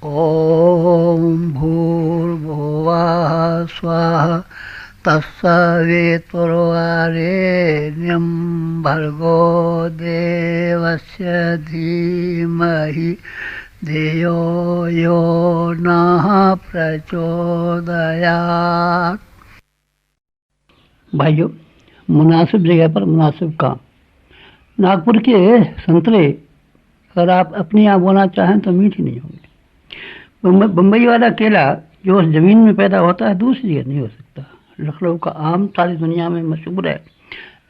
ॐ भूर्भुवः स्वः तत्सवितुर्वरेण्यं भर्गो देवस्य धीमहि धियो यो नः प्रचोदयात्। भाइयों, मुनासिब जगह पर मुनासिब काम। नागपुर के संतरे अगर आप अपने यहाँ बोना चाहें तो मीठे नहीं होंगे। बम्बई वाला केला जो उस जमीन में पैदा होता है दूसरी जगह नहीं हो सकता। लखनऊ का आम सारी दुनिया में मशहूर है।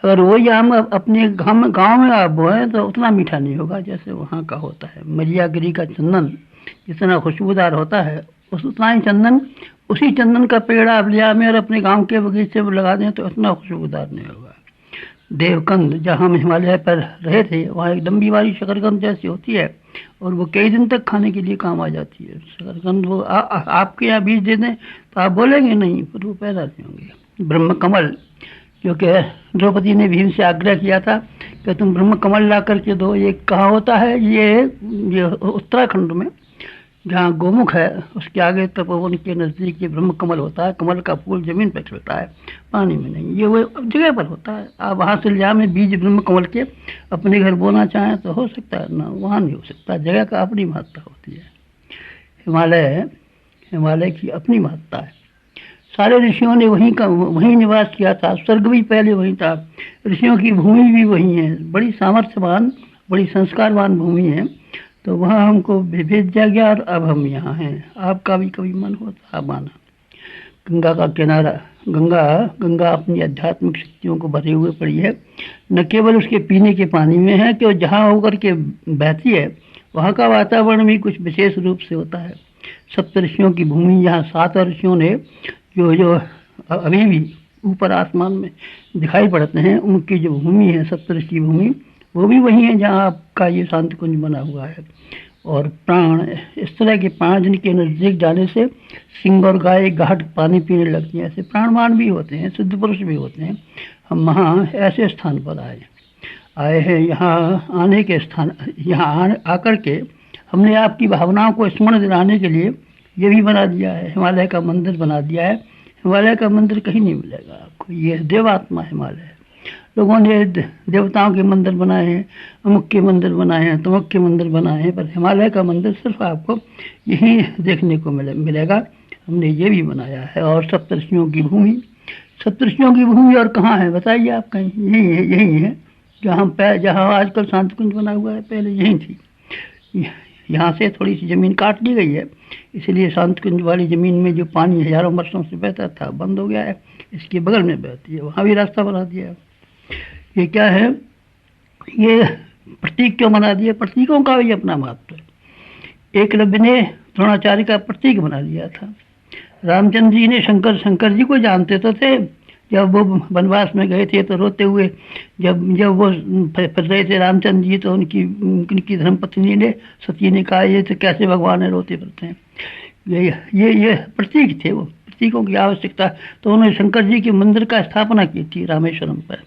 अगर वही आम अपने गांव में आप बोएं तो उतना मीठा नहीं होगा जैसे वहाँ का होता है। मरियागिरी का चंदन जितना खुशबूदार होता है उतना ही चंदन, उसी चंदन का पेड़ आप ले आमें और अपने गांव के बगीचे में लगा दें तो उतना खुशबूदार नहीं होगा। देवकंद, जहाँ हम हिमालय पर रहे थे वहाँ एक लंबी वाली शकरकंद जैसी होती है और वो कई दिन तक खाने के लिए काम आ जाती है। शकरकंद वो आपके यहाँ बीज दे दें तो आप बोलेंगे नहीं, पर वो पैदा नहीं होंगे। ब्रह्म कमल, जो कि द्रौपदी ने भीम से आग्रह किया था कि तुम ब्रह्म कमल ला करके दो, ये कहाँ होता है? ये उत्तराखंड में जहाँ गोमुख है उसके आगे तपोवन के नज़दीक ये ब्रह्म कमल होता है। कमल का फूल जमीन पर खिलता है, पानी में नहीं। ये वो जगह पर होता है। आप वहाँ से ले आए बीज ब्रह्म कमल के अपने घर बोना चाहें तो हो सकता है ना, वहाँ नहीं हो सकता। जगह का अपनी महत्ता होती है। हिमालय की अपनी महत्ता है। सारे ऋषियों ने वहीं निवास किया था। स्वर्ग भी पहले वहीं था। ऋषियों की भूमि भी वहीं है। बड़ी सामर्थ्यवान, बड़ी संस्कारवान भूमि है। तो वहाँ हमको भेजा गया और अब हम यहाँ हैं। आपका भी कभी मन हो तो आप आना। गंगा का किनारा, गंगा अपनी आध्यात्मिक शक्तियों को भरे हुए पड़ी है। न केवल उसके पीने के पानी में है कि जहाँ होकर के बहती है वहाँ का वातावरण भी कुछ विशेष रूप से होता है। सप्त ऋषियों की भूमि, यहाँ 7 ऋषियों ने जो अभी भी ऊपर आसमान में दिखाई पड़ते हैं, उनकी जो भूमि है सप्तऋषि भूमि, वो भी वही है जहाँ आपका ये शांति कुंज बना हुआ है। और प्राण, इस तरह के प्राण जिनके नज़दीक जाने से सिंह और गाय घाट पानी पीने लगती हैं, ऐसे प्राणवान भी होते हैं, सिद्ध पुरुष भी होते हैं। हम वहाँ ऐसे स्थान पर आए हैं। यहाँ आकर के हमने आपकी भावनाओं को स्मरण दिलाने के लिए ये भी बना दिया है, हिमालय का मंदिर बना दिया है। हिमालय का मंदिर कहीं नहीं मिलेगा आपको। ये देवात्मा हिमालय है। लोगों ने देवताओं के मंदिर बनाए हैं, अमुक के मंदिर बनाए हैं, तमुक के मंदिर बनाए हैं, पर हिमालय का मंदिर सिर्फ आपको यहीं देखने को मिलेगा। हमने ये भी बनाया है। और सप्तऋषियों की भूमि और कहाँ है बताइए आप? कहीं यही है जहाँ आजकल शांति कुंज बना हुआ है, पहले यही थी। यहाँ से थोड़ी सी ज़मीन काट ली गई है, इसलिए शांति कुंज वाली ज़मीन में जो पानी हजारों वर्षों से बहता था बंद हो गया है। इसके बगल में बहती है, वहाँ भी रास्ता बना दिया है। ये क्या है? ये प्रतीक क्यों बना दिया? प्रतीकों का भी अपना महत्व है। एकलव्य ने द्रोणाचार्य का प्रतीक बना दिया था। रामचंद्र जी ने शंकर जी को जानते तो थे। जब वो वनवास में गए थे तो रोते हुए जब वो फिर रहे थे रामचंद्र जी, तो उनकी धर्मपत्नी ने, सती ने कहा ये तो कैसे भगवान है, रोते फिरते हैं। ये प्रतीक थे। वो प्रतीकों की आवश्यकता, तो उन्होंने शंकर जी के मंदिर का स्थापना की थी रामेश्वरम पर।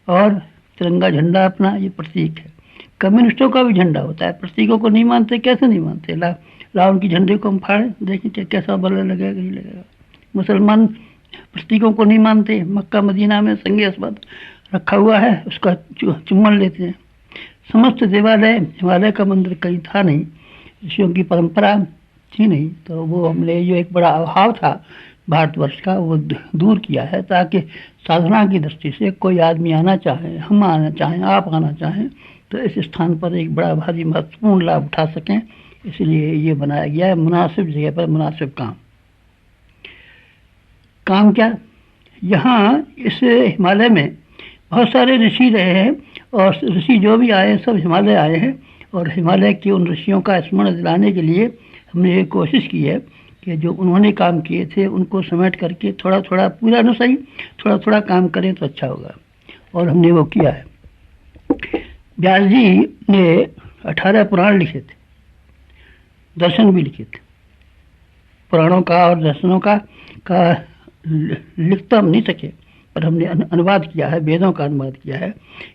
और तिरंगा झंडा अपना ये प्रतीक है। कम्युनिस्टों का भी झंडा होता है। प्रतीकों को नहीं मानते, कैसे नहीं मानते? रावण की झंडे को हम फाड़े, देखिए कैसा बल लगेगा, नहीं लगेगा। मुसलमान प्रतीकों को नहीं मानते। मक्का मदीना में संगे अस्वद रखा हुआ है, उसका चुम्बन लेते हैं। समस्त देवालय, हिमालय का मंदिर कहीं था नहीं, ऋषियों की परंपरा थी नहीं। तो वो हमने जो एक बड़ा अभाव था भारतवर्ष का, वो दूर किया है, ताकि साधना की दृष्टि से कोई आदमी आना चाहे, हम आना चाहें, आप आना चाहें, तो इस स्थान पर एक बड़ा भारी महत्वपूर्ण लाभ उठा सकें। इसलिए ये बनाया गया है। मुनासिब जगह पर मुनासिब काम क्या? यहाँ इस हिमालय में बहुत सारे ऋषि रहे हैं, और ऋषि जो भी आए सब हिमालय आए हैं। और हिमालय के उन ऋषियों का स्मरण दिलाने के लिए हमने ये कोशिश की है कि जो उन्होंने काम किए थे उनको समेट करके थोड़ा थोड़ा, पूरा न सही, थोड़ा थोड़ा काम करें तो अच्छा होगा। और हमने वो किया है। व्यास जी ने 18 पुराण लिखे थे, दर्शन भी लिखे थे। पुराणों का और दर्शनों का लिखता हम नहीं सके, पर हमने अनुवाद किया है, वेदों का अनुवाद किया है।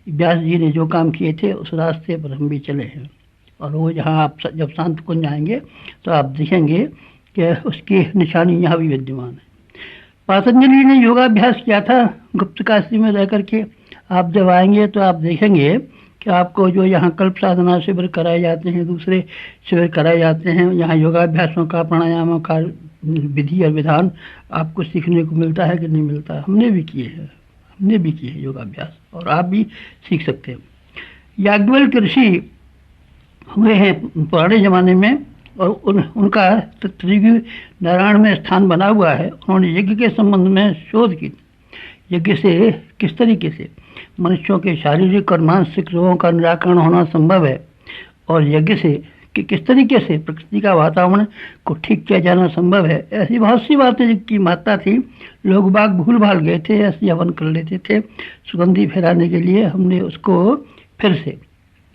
व्यास जी ने जो काम किए थे उस रास्ते पर हम भी चले हैं। और वो जहाँ आप जब शांत कुंज जाएंगे तो आप देखेंगे कि उसकी निशानी यहाँ भी विद्यमान है। पतंजलि ने योगाभ्यास किया था गुप्त काशी में रह करके। आप जब आएंगे तो आप देखेंगे कि आपको जो यहाँ कल्प साधना शिविर कराए जाते हैं, दूसरे शिविर कराए जाते हैं, यहाँ योगाभ्यासों का, प्राणायामों का विधि और विधान आपको सीखने को मिलता है कि नहीं मिलता है। हमने भी किए हैं, हमने भी किए हैं योगाभ्यास, और आप भी सीख सकते हैं। याज्ञवल्क्य ऋषि हुए हैं पुराने ज़माने में, और उनका त्रिगु नारायण में स्थान बना हुआ है। उन्होंने यज्ञ के संबंध में शोध की, यज्ञ से किस तरीके से मनुष्यों के शारीरिक और मानसिक रोगों का निराकरण होना संभव है, और यज्ञ से कि किस तरीके से प्रकृति का वातावरण को ठीक किया जाना संभव है। ऐसी बहुत सी बातें जिनकी महत्ता थी, लोग बाग भूल भाल गए थे, ऐसे हवन कर लेते थे सुगंधी फैलाने के लिए। हमने उसको फिर से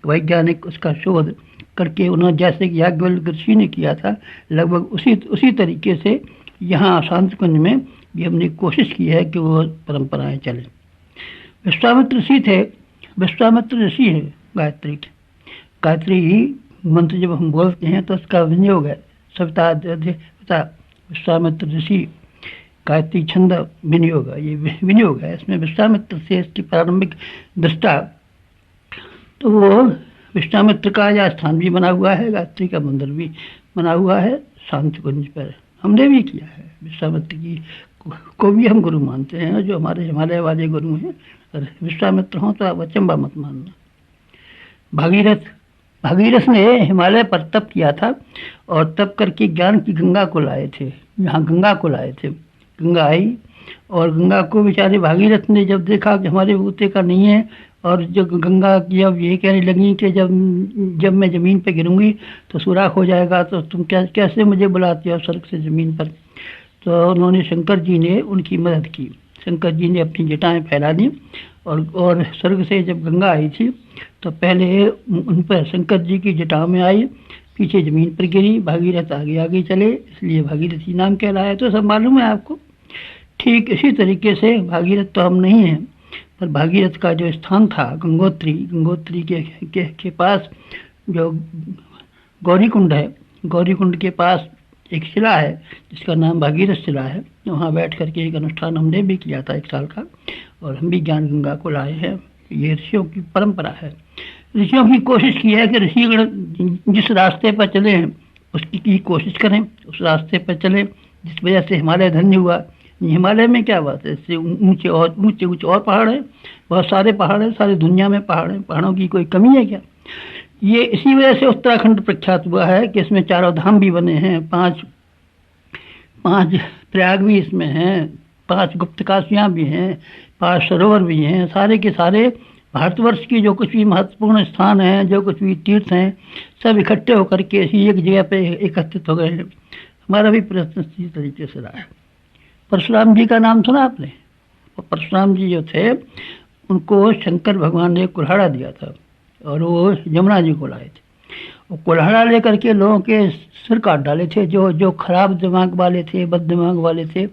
वैज्ञानिक उसका शोध करके, उन्होंने जैसे कि याज्ञवल्क्य ऋषि ने किया था, लगभग उसी तरीके से यहाँ शांत कुंज में भी हमने कोशिश की है कि वो परंपराएं चलें। विश्वामित्र ऋषि थे, विश्वामित्र ऋषि है गायत्री के। गायत्री मंत्र जब हम बोलते हैं तो उसका विनियोग है सविता पिता विश्वामित्र ऋषि, गायत्री छंद विनियोग है, ये विनियोग है। इसमें विश्वामित्र से इसकी प्रारंभिक दृष्टा, तो वो विश्वामित्र का यह स्थान भी बना हुआ है, गायत्री का मंदिर भी बना हुआ है शांत कुंज पर। हमने भी किया है। विश्वामित्र की को भी हम गुरु मानते हैं, जो हमारे हिमालय वाले गुरु हैं। अगर विश्वामित्र हों तो आप अचंबा मत मानना। भागीरथ ने हिमालय पर तप किया था, और तप करके ज्ञान की गंगा को लाए थे। यहाँ गंगा को लाए थे, गंगा आई, और गंगा को बेचारे भागीरथ ने जब देखा कि हमारे बूते का नहीं है, और जो गंगा की जब ये कहने लगी कि जब मैं ज़मीन पे गिरूंगी तो सुराख हो जाएगा, तो तुम कैसे मुझे बुलाते हो स्वर्ग से ज़मीन पर। तो उन्होंने, शंकर जी ने उनकी मदद की। शंकर जी ने अपनी जटाएं फैला दी, और स्वर्ग से जब गंगा आई थी तो पहले उन पर शंकर जी की जटाओं में आई, पीछे ज़मीन पर गिरी, भागीरथ आगे आगे चले, इसलिए भागीरथी नाम कहलाया। तो सब मालूम है आपको। ठीक इसी तरीके से भागीरथ तो हम नहीं हैं, पर भागीरथ का जो स्थान था गंगोत्री के पास जो गौरी कुंड है, गौरी कुंड के पास एक शिला है जिसका नाम भागीरथ शिला है। वहाँ बैठ करके एक अनुष्ठान हमने भी किया था 1 साल का, और हम भी ज्ञान गंगा को लाए हैं। ये ऋषियों की परंपरा है। ऋषियों की कोशिश की है कि ऋषिगण जिस रास्ते पर चले हैं उसकी की कोशिश करें, उस रास्ते पर चले जिस वजह से हिमालय धन्य हुआ। हिमालय में क्या बात है, इससे ऊंचे और पहाड़ हैं, बहुत सारे पहाड़ हैं, सारी दुनिया में पहाड़ हैं, पहाड़ों की कोई कमी है क्या। ये इसी वजह से उत्तराखंड प्रख्यात हुआ है कि इसमें 4 धाम भी बने हैं, 5 प्रयाग भी इसमें हैं, 5 गुप्त काशियाँ भी हैं, 5 सरोवर भी हैं। सारे के सारे भारतवर्ष की जो कुछ भी महत्वपूर्ण स्थान हैं, जो कुछ भी तीर्थ हैं, सब इकट्ठे होकर के इसी एक जगह पे एकत्रित हो गए हैं। हमारा भी प्रयत्न इसी तरीके से रहा है। परशुराम जी का नाम सुना आपने? परशुराम जी जो थे उनको शंकर भगवान ने कुल्हाड़ा दिया था, और वो यमुना जी को लाए थे। वो कुल्हाड़ा लेकर के लोगों के सिर काट डाले थे, जो खराब दिमाग वाले थे, बद दिमाग वाले थे,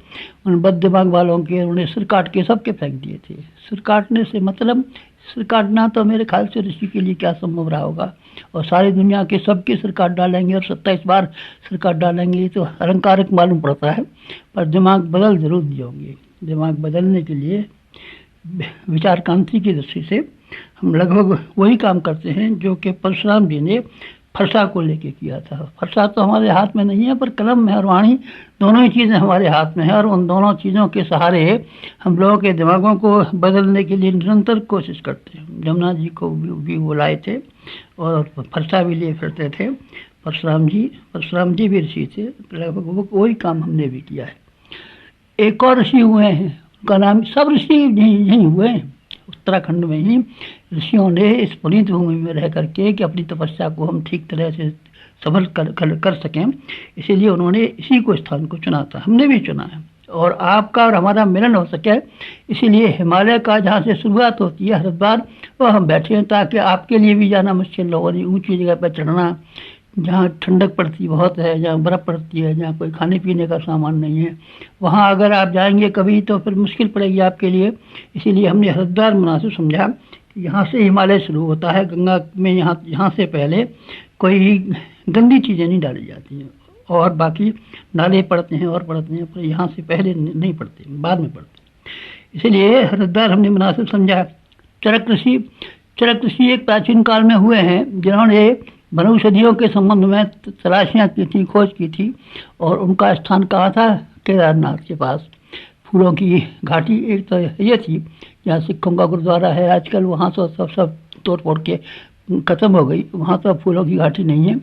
उन बद दिमाग वालों के उन्हें सिर काट के सबके फेंक दिए थे। सिर काटने से मतलब, सिर काटना तो मेरे ख्याल से ऋषि के लिए क्या संभव रहा होगा, और सारी दुनिया के सबके सिर काट डालेंगे और 27 बार सिर काट डालेंगे, तो अलंकारिक मालूम पड़ता है। पर दिमाग बदल जरूर दिए होंगे। दिमाग बदलने के लिए विचार क्रांति की दृष्टि से हम लगभग वही काम करते हैं जो कि परशुराम जी ने फरसा को लेके किया था। फरसा तो हमारे हाथ में नहीं है, पर कलम है और वाणी दोनों ही चीज़ें हमारे हाथ में है, और उन दोनों चीज़ों के सहारे हम लोगों के दिमागों को बदलने के लिए निरंतर कोशिश करते हैं। यमुना जी को भी बुलाए थे, और फरसा भी लिए फिरते थे परशुराम जी भी ऋषि थे। लगभग वही काम हमने भी किया है। एक और ऋषि हुए हैं, उनका नाम, सब ऋषि यहीं हुए हैं उत्तराखंड में ही। ऋषियों ने इस पुनीत भूमि में रह करके कि अपनी तपस्या को हम ठीक तरह से सफल कर सकें, इसीलिए उन्होंने इसी को स्थान को चुना था। हमने भी चुना है, और आपका और हमारा मिलन हो सके इसीलिए हिमालय का जहाँ से शुरुआत होती है हरिद्वार, वह हम बैठे हैं, ताकि आपके लिए भी जाना मुश्किल न हो। ऊँची जगह पर चढ़ना, जहाँ ठंडक पड़ती बहुत है, जहाँ बर्फ़ पड़ती है, जहाँ कोई खाने पीने का सामान नहीं है, वहाँ अगर आप जाएंगे कभी तो फिर मुश्किल पड़ेगी आपके लिए। इसीलिए हमने हरिद्वार मुनासिब समझा कि यहाँ से हिमालय शुरू होता है। गंगा में यहाँ से पहले कोई गंदी चीज़ें नहीं डाली जाती हैं। और बाकी नाले पड़ते हैं और पड़ते हैं, पर यहाँ से पहले नहीं पड़ते, बाद में पड़ते। इसलिए हरिद्वार हमने मुनासिब समझा। चरक ऋषि एक प्राचीन काल में हुए हैं जिन्होंने वनौषधियों के संबंध में तलाशियाँ की थी, खोज की थी। और उनका स्थान कहाँ था? केदारनाथ के पास फूलों की घाटी। एक तो ये थी जहाँ सिखों का गुरुद्वारा है आजकल, वहाँ तो सब तोड़ फोड़ के ख़त्म हो गई, वहाँ तो फूलों की घाटी नहीं है।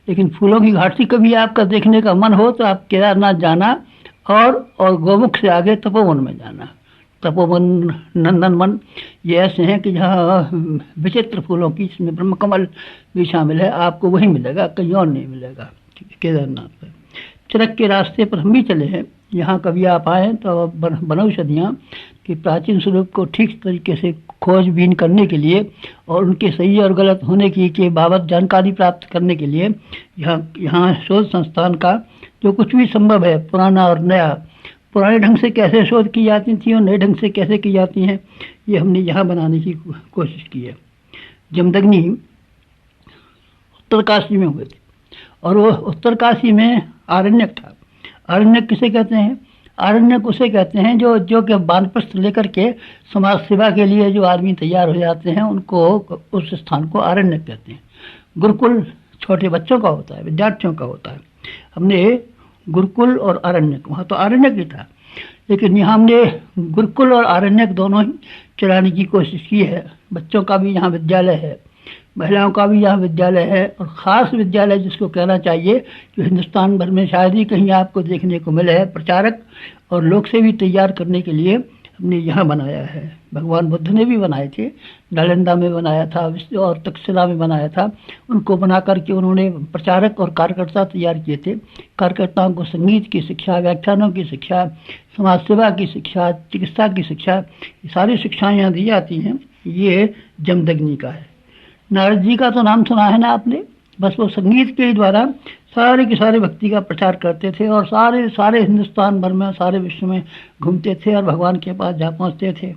लेकिन फूलों की घाटी कभी आपका देखने का मन हो तो आप केदारनाथ जाना और गोमुख से आगे तपोवन में जाना। तपोवन, नंदनवन ये ऐसे हैं कि जहाँ विचित्र फूलों की, इसमें ब्रह्मकमल भी शामिल है, आपको वही मिलेगा, कहीं और नहीं मिलेगा केदारनाथ पर। चरक के रास्ते पर हम भी चले हैं। यहाँ कभी आप आएँ तो वनौषधियाँ के प्राचीन स्वरूप को ठीक तरीके से खोजबीन करने के लिए और उनके सही और गलत होने की के बाबत जानकारी प्राप्त करने के लिए यहाँ शोध संस्थान का जो कुछ भी संभव है, पुराना और नया, पुराने ढंग से कैसे शोध की जाती थी और नए ढंग से कैसे की जाती हैं, ये हमने यहाँ बनाने की कोशिश की है। जमदग्नि उत्तरकाशी में हुए थे और वो उत्तरकाशी में आरण्यक था। आरण्यक किसे कहते हैं? आरण्यक उसे कहते हैं जो कि वानप्रस्थ लेकर के समाज सेवा के लिए जो आदमी तैयार हो जाते हैं, उनको उस स्थान को आरण्यक कहते हैं। गुरुकुल छोटे बच्चों का होता है, विद्यार्थियों का होता है। हमने गुरुकुल और आरण्यक, वहाँ तो आरण्यक ही था, लेकिन यहाँ हमने गुरुकुल और आरण्यक दोनों ही चलाने की कोशिश की है। बच्चों का भी यहाँ विद्यालय है, महिलाओं का भी यहाँ विद्यालय है, और ख़ास विद्यालय जिसको कहना चाहिए, जो हिंदुस्तान भर में शायद ही कहीं आपको देखने को मिले है। प्रचारक और लोक से भी तैयार करने के लिए हमने यहाँ बनाया है। भगवान बुद्ध ने भी बनाए थे, नालंदा में बनाया था और तक्षशिला में बनाया था। उनको बना करके उन्होंने प्रचारक और कार्यकर्ता तैयार किए थे। कार्यकर्ताओं को संगीत की शिक्षा, व्याख्यानों की शिक्षा, समाज सेवा की शिक्षा, चिकित्सा की शिक्षा, ये सारी शिक्षाएँ यहाँ दी जाती हैं। ये जमदग्नि का है। नारद जी का तो नाम सुना है ना आपने, बस वो संगीत के द्वारा सारे के सारे भक्ति का प्रचार करते थे और सारे हिंदुस्तान भर में, सारे विश्व में घूमते थे और भगवान के पास जा पहुँचते थे।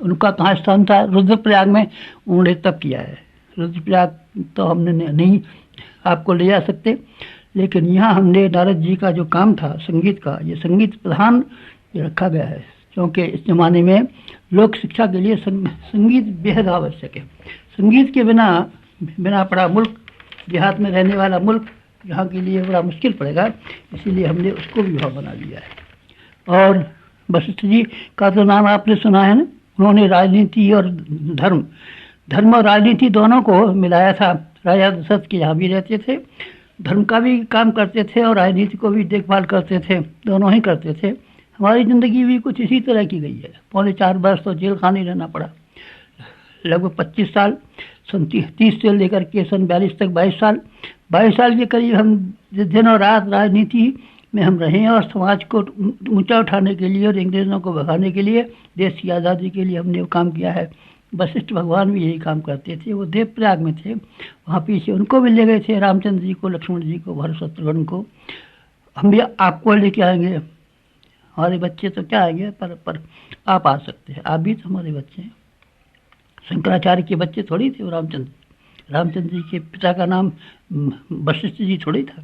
उनका कहाँ स्थान था? रुद्रप्रयाग में उन्होंने तप किया है। रुद्रप्रयाग तो हमने नहीं आपको ले जा सकते, लेकिन यहाँ हमने नारद जी का जो काम था संगीत का, ये संगीत प्रधान रखा गया है, क्योंकि इस ज़माने में लोक शिक्षा के लिए संगीत बेहद आवश्यक है। संगीत के बिना पड़ा मुल्क, देहात में रहने वाला मुल्क, यहाँ के लिए बड़ा मुश्किल पड़ेगा। इसीलिए हमने उसको भी वहाँ बना लिया है। और वशिष्ठ जी का तो नाम आपने सुना है ना, उन्होंने राजनीति और धर्म और राजनीति दोनों को मिलाया था। राजा दशरथ के यहाँ भी रहते थे, धर्म का भी काम करते थे और राजनीति को भी देखभाल करते थे, दोनों ही करते थे। हमारी ज़िंदगी भी कुछ इसी तरह की गई है। 4.25 वर्ष तो जेल खाने रहना पड़ा, लगभग 25 साल, सन 30 से लेकर के सन 42 तक 22 साल के करीब हम दिन और रात राजनीति में हम रहे हैं और समाज को ऊंचा उठाने के लिए और अंग्रेज़ों को भगाने के लिए, देश की आज़ादी के लिए हमने वो काम किया है। वशिष्ठ भगवान भी यही काम करते थे। वो देवप्रयाग में थे, वहाँ पीछे उनको भी ले गए थे, रामचंद्र जी को, लक्ष्मण जी को, भरत शत्रुघ्न को। हम भी आपको लेके आएंगे, हमारे बच्चे तो क्या आएंगे, पर आप आ सकते हैं, आप भी तो हमारे बच्चे हैं। शंकराचार्य के बच्चे थोड़ी थे वो रामचंद्र जी के पिता का नाम वशिष्ठ जी थोड़ी था,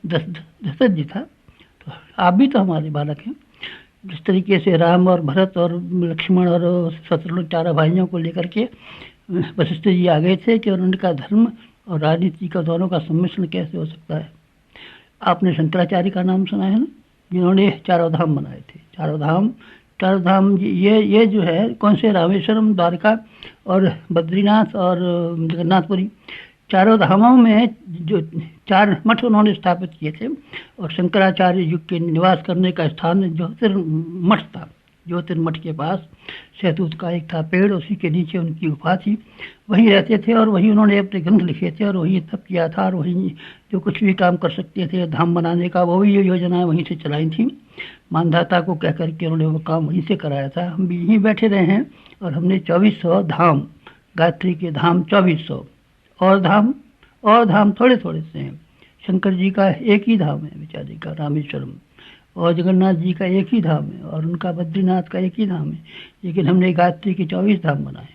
दशरथ जी था। तो आप भी तो हमारे बालक हैं। जिस तरीके से राम और भरत और लक्ष्मण और शत्रुघ्न चारों भाइयों को लेकर के वशिष्ठ जी आ गए थे कि उनका धर्म और राजनीति का दोनों का सम्मिश्रण कैसे हो सकता है। आपने शंकराचार्य का नाम सुना है ना, जिन्होंने चारों धाम बनाए थे। चारों धाम ये जो है कौन से, रामेश्वरम, द्वारका और बद्रीनाथ और जगन्नाथपुरी, चारों धामों में जो 4 मठ उन्होंने स्थापित किए थे। और शंकराचार्य युग के निवास करने का स्थान ज्योतिर्मठ था। ज्योतिर्मठ के पास शहतूत का एक था पेड़, उसी के नीचे उनकी गुफा थी, वहीं रहते थे और वहीं उन्होंने अपने ग्रंथ लिखे थे और वहीं तप किया था और वहीं जो कुछ भी काम कर सकते थे धाम बनाने का, वो भी ये योजनाएँ वहीं से चलाई थी। मानधाता को कह करके उन्होंने वो काम वहीं से कराया था। हम भी यहीं बैठे रहे हैं और हमने 2400 धाम, गायत्री के धाम 2400, और धाम थोड़े से हैं। शंकर जी का एक ही धाम है बेचारे का, रामेश्वरम, और जगन्नाथ जी का एक ही धाम है और उनका बद्रीनाथ का एक ही धाम है, लेकिन हमने गायत्री के 24 धाम बनाए।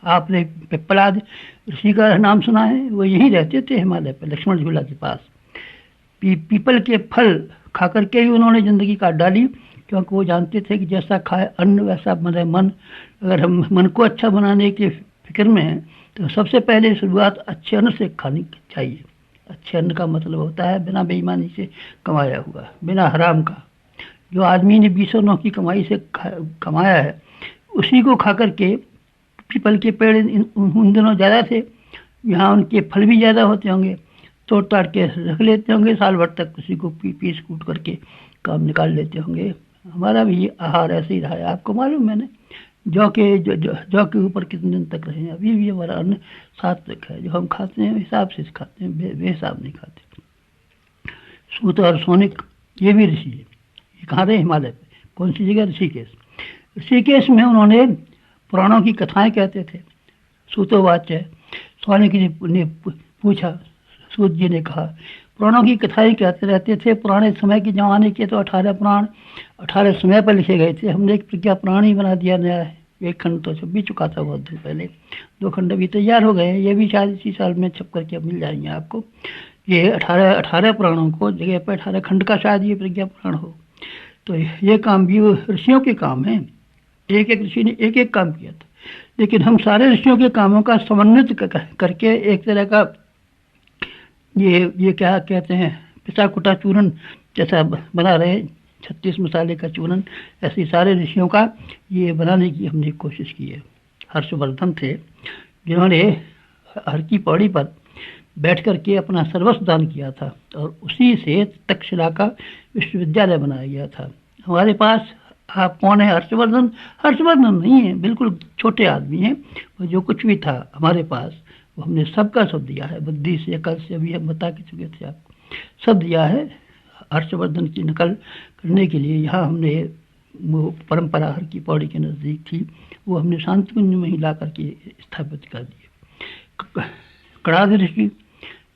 आपने पिप्पलाद ऋषि का नाम सुना है? वो यहीं रहते थे हिमालय पर, लक्ष्मण झूला के पास। पीपल के फल खा करके ही उन्होंने ज़िंदगी काट डाली, क्योंकि वो जानते थे कि जैसा खाए अन्न वैसा बने मन। अगर हम मन को अच्छा बनाने की फिक्र में हैं तो सबसे पहले शुरुआत अच्छे अन्न से खानी चाहिए। अच्छे अन्न का मतलब होता है बिना बेईमानी से कमाया हुआ, बिना हराम का। जो आदमी ने 20 की कमाई से कमाया है, उसी को खा करके। पीपल के पेड़ उन दिनों ज़्यादा थे, यहाँ उनके फल भी ज़्यादा होते होंगे, तोड़ ताड़ के रख लेते होंगे, साल भर तक उसी को पीस कूट करके काम निकाल लेते होंगे। हमारा भी आहार ऐसे ही रहा है। आपको मालूम है ना, जौ के ऊपर कितने दिन तक रहे हैं। अभी भी हमारा अन्न सात्विक है, जो हम खाते हैं हिसाब से खाते हैं, बेहिसाब नहीं खाते। सूत और सोनिक ये भी ऋषि है। ये कहाँ रहे? हिमालय पे। कौन सी जगह? ऋषिकेश। ऋषिकेश में उन्होंने पुराणों की कथाएं कहते थे। सूतोवाच्य, सोनिक ने पूछा, सूत जी ने कहा, पुराणों की कथाएं कहते रहते थे। पुराने समय के ज़माने के तो 18 पुराण 18 समय पर लिखे गए थे। हमने एक प्रज्ञा पुराण ही बना दिया नया है। एक खंड तो छप भी चुका था बहुत दिन पहले, 2 खंड अभी तैयार हो गए हैं। ये भी शायद इसी साल में छप करके मिल जाएंगे आपको। ये 18 पुराणों को जगह पर 18 खंड का शायद ये प्रज्ञा पुराण हो। तो ये काम भी ऋषियों के काम हैं। एक एक ऋषि ने एक एक काम किया था, लेकिन हम सारे ऋषियों के कामों का समन्वित करके एक तरह का ये क्या कहते हैं, पिसा कुटा चूरन जैसा बना रहे, 36 मसाले का चूरन। ऐसे सारे ऋषियों का ये बनाने की हमने कोशिश की है। हर्षवर्धन थे जिन्होंने हर की पौड़ी पर बैठ करके अपना सर्वस्व दान किया था, और उसी से तक्षशिला का विश्वविद्यालय बनाया गया था। हमारे पास आप कौन है? हर्षवर्धन? हर्षवर्धन नहीं है, बिल्कुल छोटे आदमी हैं। जो कुछ भी था हमारे पास वो हमने सबका सब दिया है। बुद्धि से, अकल से, अभी हम बता के चुके थे आपको, सब दिया है। हर्षवर्धन की नकल करने के लिए यहाँ हमने वो परंपरा हर की पौड़ी के नज़दीक थी, वो हमने शांतिकुंज में ही ला करके स्थापित कर दिए। कणाद ऋषि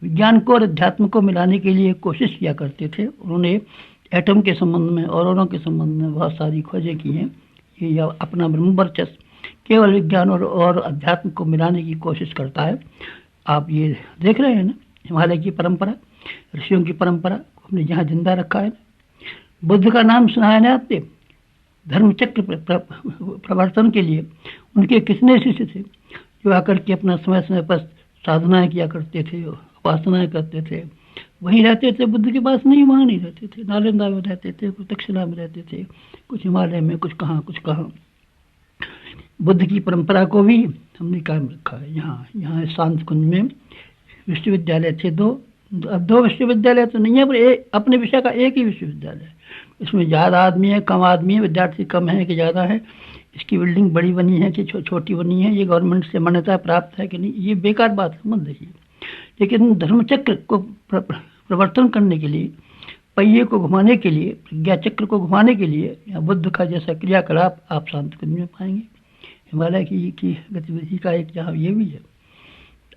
विज्ञान को और अध्यात्म को मिलाने के लिए कोशिश किया करते थे। उन्होंने एटम के संबंध में, औरों के संबंध में बहुत सारी खोजें की हैं। ये अपना ब्रह्म वर्चस्व केवल विज्ञान और अध्यात्म को मिलाने की कोशिश करता है। आप ये देख रहे हैं ना, हिमालय की परंपरा, ऋषियों की परंपरा को हमने जहाँ जिंदा रखा है। बुद्ध का नाम सुना है ना आपने? धर्मचक्र प्रवर्तन के लिए उनके कितने शिष्य थे जो आकर के अपना समय समय पर साधनाएं किया करते थे, उपासनाएं करते थे। वहीं रहते थे, बुद्ध के पास नहीं, वहाँ नहीं रहते थे। नालंदा में रहते थे, कुछ तक्षशिला में रहते थे, कुछ हिमालय में, कुछ कहाँ। बुद्ध की परंपरा को भी हमने कायम रखा है। यहाँ शांत कुंज में विश्वविद्यालय थे 2। अब 2 विश्वविद्यालय तो नहीं है, पर अपने विषय का एक ही विश्वविद्यालय है। इसमें ज़्यादा आदमी है, कम आदमी है, विद्यार्थी कम है कि ज़्यादा है, इसकी बिल्डिंग बड़ी बनी है कि छोटी बनी है, ये गवर्नमेंट से मान्यता प्राप्त है कि नहीं, ये बेकार बात है, मत देखिए। लेकिन धर्मचक्र को प्रवर्तन करने के लिए, पहिए को घुमाने के लिए, प्रज्ञा चक्र को घुमाने के लिए यहाँ बुद्ध का जैसा क्रियाकलाप आप शांतिकुंज में पाएंगे। हिमालय की गतिविधि का एक जहाँ ये भी है।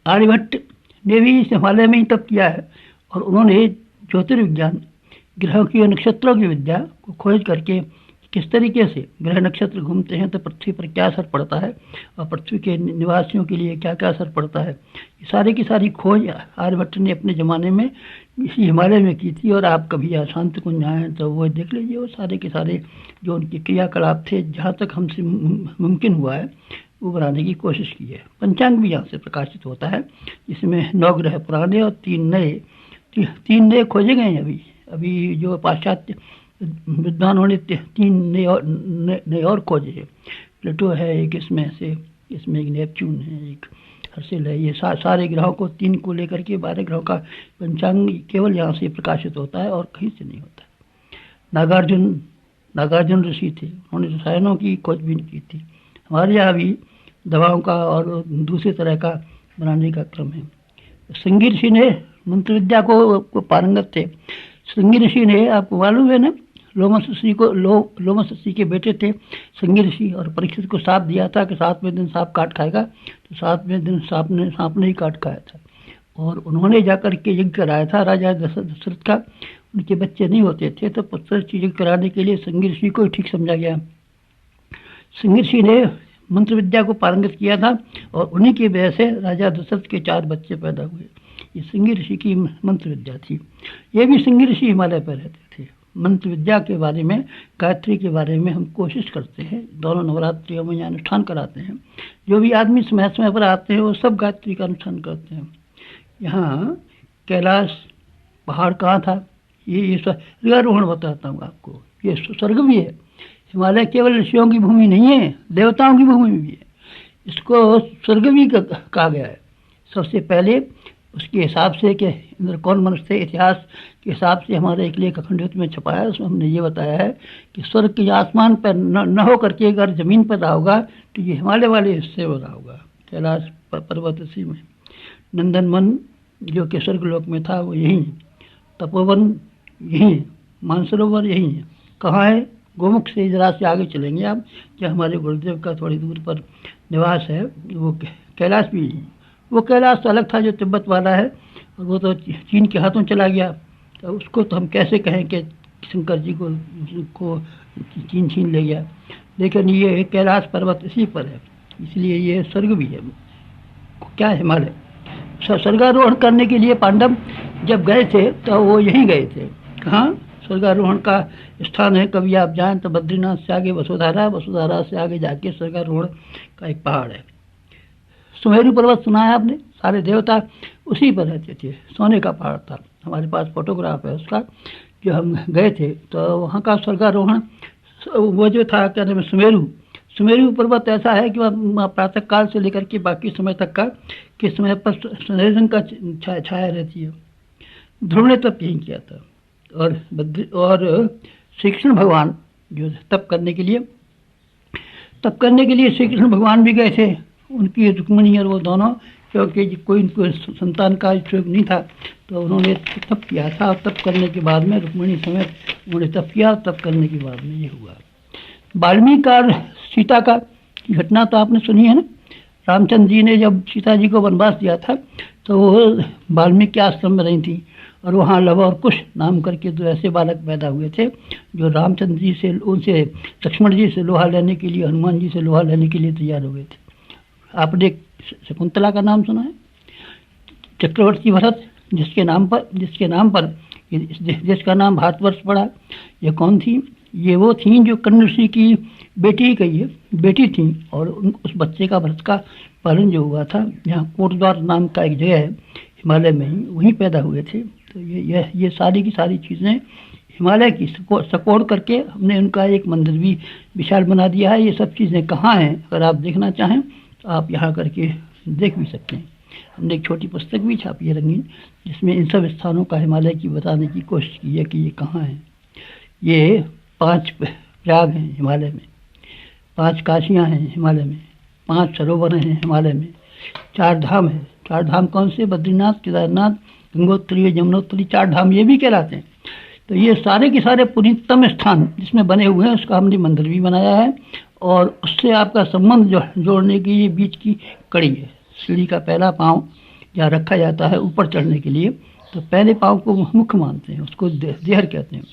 आर्यभट्ट ने भी इस हिमालय में ही तप किया है, और उन्होंने ज्योतिर्विज्ञान, ग्रहों की और नक्षत्रों की विद्या को खोज करके किस तरीके से ग्रह नक्षत्र घूमते हैं तो पृथ्वी पर क्या असर पड़ता है, और पृथ्वी के निवासियों के लिए क्या क्या असर पड़ता है, ये सारी की सारी खोज आर्यभट्ट ने अपने ज़माने में इसी हिमालय में की थी। और आप कभी यहाँ शांतिकुंज आए तो वो देख लीजिए, वो सारे के सारे जो उनके क्रियाकलाप थे, जहाँ तक हमसे मुमकिन हुआ है वो बनाने की कोशिश की है। पंचांग भी यहाँ से प्रकाशित होता है, जिसमें 9 ग्रह पुराने और 3 नए खोजे गए हैं। अभी जो पाश्चात्य विद्वानों ने 3 नए और खोजे हैं। प्लूटो है एक, इसमें एक नेपच्यून है, एक हर्षिल है। ये सारे ग्रहों को 3 को लेकर के 12 ग्रहों का पंचांग केवल यहाँ से प्रकाशित होता है और कहीं से नहीं होता। नागार्जुन ऋषि थे, उन्होंने रसायनों की खोजबीन की थी। हमारे यहाँ भी दवाओं का और दूसरे तरह का बनाने का क्रम है। श्रृंगी ऋषि ने मंत्र विद्या को पारंगत थे। श्रृंगी ऋषि ने, आपको मालूम है ना, लोमस ऋषि के बेटे थे श्रृंगी ऋषि, और परीक्षित को श्राप दिया था कि 7वें दिन सांप काट खाएगा, तो 7वें दिन सांप ने ही काट खाया था। और उन्होंने जाकर के यज्ञ कराया था राजा दशरथ का। उनके बच्चे नहीं होते थे, तो पुत्र यज्ञ कराने के लिए श्रृंगी ऋषि को ठीक समझा गया। श्रृंगी ऋषि ने मंत्र विद्या को पारंगत किया था और उन्हीं की वजह से राजा दशरथ के 4 बच्चे पैदा हुए। ये सिंगी ऋषि की मंत्र विद्या थी। ये भी सिंगी ऋषि हिमालय पर रहते थे। मंत्र विद्या के बारे में, गायत्री के बारे में हम कोशिश करते हैं, दोनों नवरात्रियों में यहाँ अनुष्ठान कराते हैं। जो भी आदमी समय समय पर आते हैं वो सब गायत्री का अनुष्ठान करते हैं। यहाँ कैलाश पहाड़ कहाँ था, ये स्वर्गारोहण बताता हूँ आपको। ये स्वर्ग भी है। हिमालय केवल ऋषियों की भूमि नहीं है, देवताओं की भूमि भी है। इसको स्वर्ग भी कहा गया है। सबसे पहले उसके हिसाब से कि इंद्र कौन मनुष्य थे, इतिहास के हिसाब से हमारे एक लेख अखंड में छपा है। उसमें हमने ये बताया है कि स्वर्ग के आसमान पर न हो करके अगर जमीन पर रहा होगा तो ये हिमालय वाले हिस्से हो रहा होगा। कैलाश पर्वत इसी में, नंदनवन जो कि स्वर्गलोक में था वो यहीं, तपोवन यहीं, मानसरोवर यहीं है। कहाँ है? गोमुख से जरा से आगे चलेंगे आप, क्या हमारे गुरुदेव का थोड़ी दूर पर निवास है, वो कैलाश भी यहीं। वो कैलाश तो अलग था जो तिब्बत वाला है, और वो तो चीन के हाथों चला गया। तो उसको तो हम कैसे कहें कि शंकर जी को चीन छीन ले गया। लेकिन ये कैलाश पर्वत इसी पर है, इसलिए ये स्वर्ग भी है। क्या है हिमालय? स्वर्गारोहण करने के लिए पांडव जब गए थे तो वो यहीं गए थे। कहाँ? स्वर्गारोहण का स्थान है, कभी आप जाएं तो बद्रीनाथ से आगे वसुधारा, वसुधारा से आगे जाके स्वर्गारोहण का एक पहाड़ है। सुमेरु पर्वत सुना है आपने? सारे देवता उसी पर रहते थे। सोने का पहाड़ था। हमारे पास फोटोग्राफ है उसका, जो हम गए थे तो वहाँ का स्वर्गारोहण वो जो था, क्या नाम है, सुमेरु पर्वत ऐसा है कि वहाँ प्रातः काल से लेकर के बाकी समय तक का किस समय पर सुनहरे रंग का छाया रहती है। ध्रुव ने तप यही किया था। और श्री कृष्ण भगवान जो तप करने के लिए श्री कृष्ण भगवान भी गए थे। उनकी रुक्मिणी और वो दोनों, क्योंकि कोई उनको संतान का इच्छुक नहीं था तो उन्होंने तप किया था। और तप करने के बाद में रुक्मिणी समेत उन्होंने तप किया। तप करने के बाद में ये हुआ। वाल्मीकि और सीता का घटना तो आपने सुनी है ना। रामचंद्र जी ने जब सीता जी को वनवास दिया था तो वो वाल्मीकि आश्रम में रही थी, और वहाँ लव और कुश नाम करके 2 ऐसे बालक पैदा हुए थे जो रामचंद्र जी से, उनसे लक्ष्मण जी से लोहा लेने के लिए, हनुमान जी से लोहा लेने के लिए तैयार हो गए थे। आपने शकुंतला का नाम सुना है? चक्रवर्ती भरत जिसके नाम पर जिसका नाम भारतवर्ष पड़ा, ये कौन थी? ये वो थी जो कर्ण ऋषि की बेटी थी। और उस बच्चे का, भरत का पालन जो हुआ था, यहाँ कोटद्वार नाम का एक जगह है हिमालय में ही, वहीं पैदा हुए थे। तो ये सारी की सारी चीज़ें हिमालय की सकोड़ करके हमने उनका एक मंदिर भी विशाल बना दिया है। ये सब चीज़ें कहाँ हैं? अगर आप देखना चाहें तो आप यहाँ करके देख भी सकते हैं। हमने एक छोटी पुस्तक भी छापी है रंगीन, जिसमें इन सब स्थानों का हिमालय की बताने की कोशिश की है कि ये कहाँ है। ये 5 प्रयाग हैं हिमालय में, 5 काशियाँ हैं हिमालय में, 5 सरोवर हैं हिमालय में, 4 धाम हैं। 4 धाम कौन से? बद्रीनाथ, केदारनाथ, गंगोत्री, यमुनोत्री, 4 धाम ये भी कहलाते हैं। तो ये सारे के सारे पुनीतम स्थान जिसमें बने हुए हैं, उसका हमने मंदिर भी बनाया है। और उससे आपका संबंध जोड़ने की ये बीच की कड़ी है। सीढ़ी का पहला पाँव जहाँ रखा जाता है ऊपर चढ़ने के लिए, तो पहले पाँव को मुख्य मानते हैं, उसको देहर कहते हैं।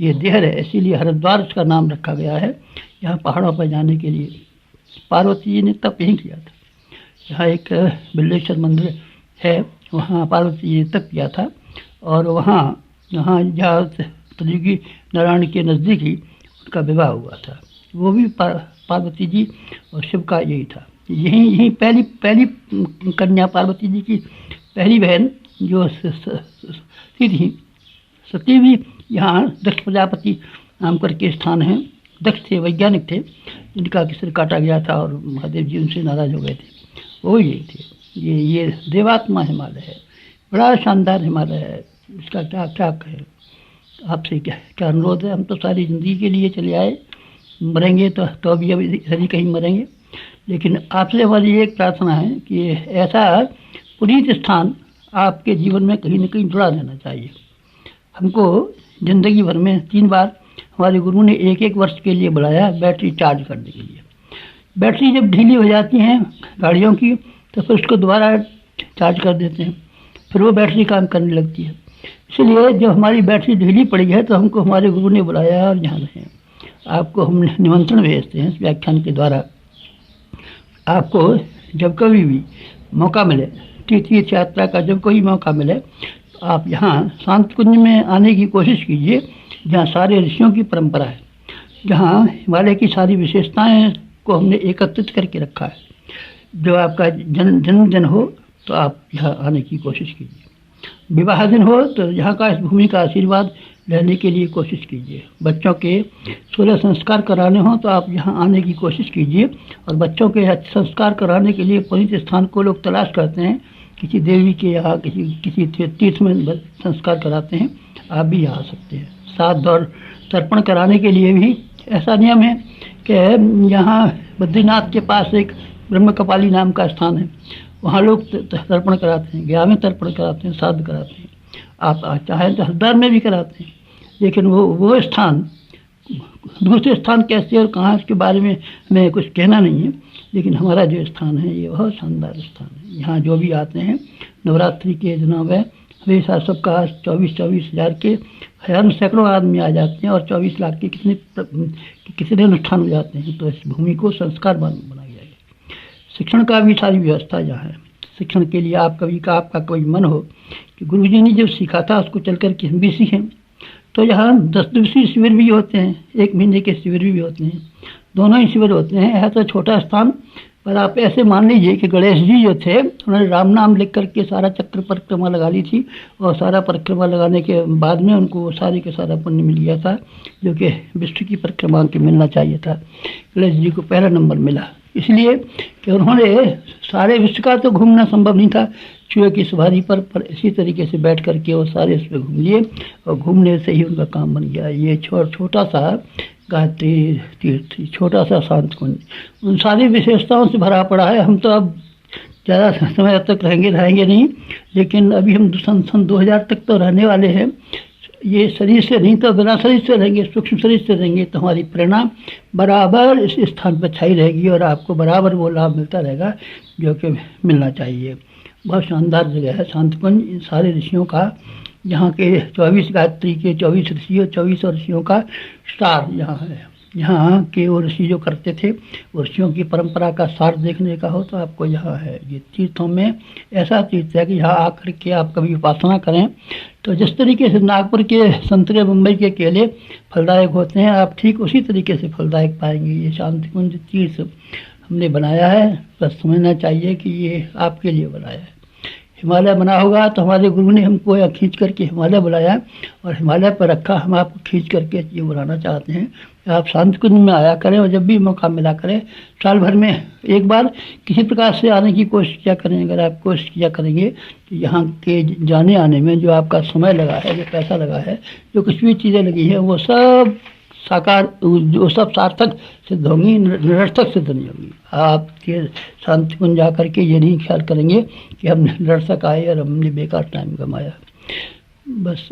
ये देहर है, इसीलिए हरिद्वार उसका नाम रखा गया है। यहाँ पहाड़ों पर जाने के लिए पार्वती जी ने तप यहीं किया था। यहाँ एक बिल्लेश्वर मंदिर है, वहाँ पार्वती जी ने तप किया था। और वहाँ जहाँ त्रियुगी नारायण के नज़दीक ही उनका विवाह हुआ था। वो भी पार्वती जी और शिव का यही था। यही पहली कन्या, पार्वती जी की पहली बहन जो सती थी, सती भी यहाँ दक्ष प्रजापति नाम करके स्थान है। दक्ष थे, वैज्ञानिक थे, जिनका सिर काटा गया था और महादेव जी उनसे नाराज हो गए थे। वो यही थे। ये देवात्मा हिमालय है, बड़ा शानदार हिमालय है। इसका क्या कहें? आपसे क्या अनुरोध है? हम तो सारी ज़िंदगी के लिए चले आए, मरेंगे तो अभी इधर ही कहीं मरेंगे। लेकिन आपसे हमारी एक प्रार्थना है कि ऐसा पुनीत स्थान आपके जीवन में कहीं न कहीं जुड़ा रहना चाहिए। हमको ज़िंदगी भर में 3 बार हमारे गुरु ने 1-1 वर्ष के लिए बुलाया बैटरी चार्ज करने के लिए। बैटरी जब ढीली हो जाती हैं गाड़ियों की तो फिर उसको दोबारा चार्ज कर देते हैं, फिर वो बैटरी काम करने लगती है। इसलिए जब हमारी बैटरी ढीली पड़ी है तो हमको हमारे गुरु ने बुलाया और यहाँ रहे। आपको हम निमंत्रण भेजते हैं इस व्याख्यान के द्वारा आपको जब कभी भी मौका मिले, तीर्थ यात्रा का जब कोई मौका मिले, तो आप यहाँ शांत कुंज में आने की कोशिश कीजिए, जहाँ सारे ऋषियों की परंपरा है, जहाँ हिमालय की सारी विशेषताएं को हमने एकत्रित करके रखा है। जो आपका जन्म दिन हो तो आप यहाँ आने की कोशिश कीजिए, विवाह दिन हो तो यहाँ का इस भूमि का आशीर्वाद लेने के लिए कोशिश कीजिए, बच्चों के 16 संस्कार कराने हो तो आप यहाँ आने की कोशिश कीजिए। और बच्चों के संस्कार कराने के लिए पवित्र स्थान को लोग तलाश करते हैं, किसी देवी के यहाँ किसी तीर्थ में संस्कार कराते हैं, आप भी यहाँ आ सकते हैं। श्राद्ध और तर्पण कराने के लिए भी ऐसा नियम है कि यहाँ बद्रीनाथ के पास एक ब्रह्म कपाली नाम का स्थान है, वहाँ लोग तर्पण कराते हैं, गया में तर्पण कराते हैं, श्राद्ध कराते हैं। आप चाहें तो हरिद्वार में भी कराते हैं, लेकिन वो स्थान, दूसरे स्थान कैसे और कहाँ, इसके बारे में हमें कुछ कहना नहीं है, लेकिन हमारा जो स्थान है ये बहुत शानदार स्थान है। यहाँ जो भी आते हैं नवरात्रि के जनाब है, हमेशा सबका 24-24 हज़ार के हजारों सैकड़ों आदमी आ जाते हैं और 24 लाख के कितने अनुष्ठान हो जाते हैं। तो इस भूमि को संस्कार बनाया जाएगा। शिक्षण का भी सारी व्यवस्था यहाँ है। शिक्षण के लिए आपका कोई मन हो कि गुरुजी ने जो सीखा था उसको चल कर के हम भी सीखें, तो यहाँ 10 दिवसीय शिविर भी होते हैं, 1 महीने के शिविर भी होते हैं, दोनों ही शिविर होते हैं। है तो छोटा स्थान, पर आप ऐसे मान लीजिए कि गणेश जी जो थे उन्होंने राम नाम लिख करके सारा चक्र परिक्रमा लगा ली थी, और सारा परिक्रमा लगाने के बाद में उनको सारे के सारा पुण्य मिल गया था, जो कि विश्व की परिक्रमा के मिलना चाहिए था। गणेश जी को पहला नंबर मिला, इसलिए कि उन्होंने सारे विश्व का तो घूमना संभव नहीं था चूहे की सवारी पर इसी तरीके से बैठ करके वो सारे इस पर घूम लिए, और घूमने से ही उनका काम बन गया। ये छोटा सा गायत्री तीर्थ, छोटा सा शांत कुंज उन सारी विशेषताओं से भरा पड़ा है। हम तो अब ज़्यादा समय तक रहेंगे नहीं, लेकिन अभी हम सन 2000 तक तो रहने वाले हैं। ये शरीर से नहीं तो बिना शरीर से रहेंगे, सूक्ष्म शरीर से रहेंगे, तो हमारी प्रेरणा बराबर इस स्थान पर छाई रहेगी और आपको बराबर वो लाभ मिलता रहेगा जो कि मिलना चाहिए। बहुत शानदार जगह है शांतकुंज, इन सारे ऋषियों का, यहाँ के 24 गायत्री के 24 ऋषियों 24 ऋषियों का सार यहाँ है। यहाँ के वो ऋषि जो करते थे, वो ऋषियों की परंपरा का सार देखने का हो तो आपको यहाँ है। ये तीर्थों में ऐसा तीर्थ है कि यहाँ आकर के आप कभी उपासना करें तो जिस तरीके से नागपुर के संतरे, मुंबई के केले फलदायक होते हैं, आप ठीक उसी तरीके से फलदायक पाएंगे। ये शांतिकुंज तीर्थ हमने बनाया है, बस समझना चाहिए कि ये आपके लिए बनाया है। हिमालय बना होगा तो हमारे गुरु ने हमको यहाँ खींच करके हिमालय बुलाया और हिमालय पर रखा, हम आपको खींच करके ये बुलाना चाहते हैं। आप शांतिकुंज में आया करें और जब भी मौका मिला करें, साल भर में एक बार किसी प्रकार से आने की कोशिश किया करें। अगर आप कोशिश किया करेंगे तो यहाँ के जाने आने में जो आपका समय लगा है, जो पैसा लगा है, जो कुछ भी चीज़ें लगी है, वो सब साकार, जो सब सार्थक सिद्ध होंगी, निरर्थक सिद्ध नहीं होंगी। आप ये शांतिकुंज जा करके ये नहीं ख्याल करेंगे कि हम निरर्थक आए और हमने बेकार टाइम कमाया। बस